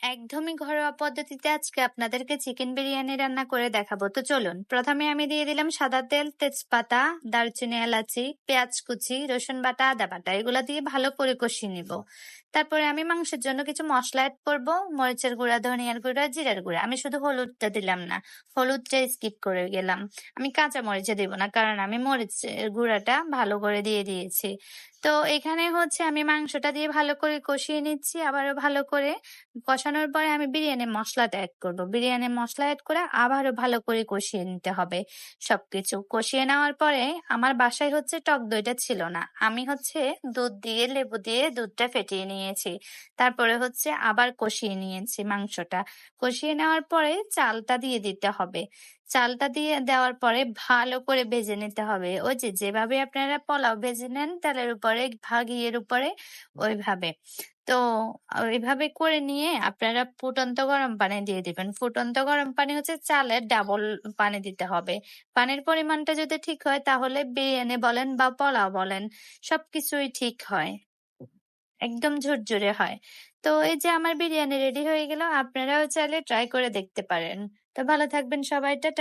একদমই ঘরোয়া পদ্ধতিতে আজকে আপনাদেরকে চিকেন বিরিয়ানি রান্না করে দেখাবো। তো চলুন। প্রথমে আমি দিয়ে দিলাম সাদা তেল, তেজপাতা, দারচিনি, এলাচি, পেঁয়াজ কুচি, রসুন বাটা, আদা বাটা এগুলা দিয়ে ভালো করে কষিয়ে নিব। তারপরে আমি মাংসের জন্য কিছু মসলা এড করব। মরিচের গুঁড়া, ধনিয়ার গুঁড়া, জিরার গুঁড়া। আমি শুধু হলুদটা দিলাম না। হলুদটা স্কিপ করে গেলাম। আমি কাঁচা মরিচে দিব না। কারণ আমি মরিচের গুঁড়াটা ভালো করে দিয়ে দিয়েছি। তো এখানে হচ্ছে আমি মাংসটা দিয়ে ভালো করে কষিয়ে নিচ্ছি। আবারও ভালো করে কষানোর পরে আমি বিরিয়ানি মসলাটা এড করব। বিরিয়ানি মসলা এড করে আবারও ভালো করে কষিয়ে নিতে হবে সবকিছু। কষিয়ে নেওয়ার পরে আমার বাসায় হচ্ছে টক দইটা ছিল না। আমি হচ্ছে দুধ দিয়ে লেবু দিয়ে দুধটা ফেটিয়ে নিয়েছি। তারপরে হচ্ছে আবার কষিয়ে নিয়েছি মাংসটা। কষিয়ে নেওয়ার পরে চালটা দিয়ে দিতে হবে। চালটা দিয়ে দেওয়ার পরে ভালো করে ভেজে নিতে হবে। ওই যে যেভাবে আপনারা পোলাও ভেজে নেন তেলের উপরে ঘিয়ের উপরে ওইভাবে। তো এভাবে করে নিয়ে আপনারা ফুটন্ত গরম পানি দিয়ে দিবেন। ফুটন্ত গরম পানি হচ্ছে চালের ডাবল পানি দিতে হবে। পানির পরিমাণটা যদি ঠিক হয় তাহলে বিরিয়ানি বলেন বা পোলাও বলেন সবকিছুই ঠিক হয়। একদম ঝুরঝুরে হয়। তো এই যে আমার বিরিয়ানি রেডি হয়ে গেল। আপনারাও চাইলে ট্রাই করে দেখতে পারেন। তো ভালো থাকবেন সবাই। টাটা।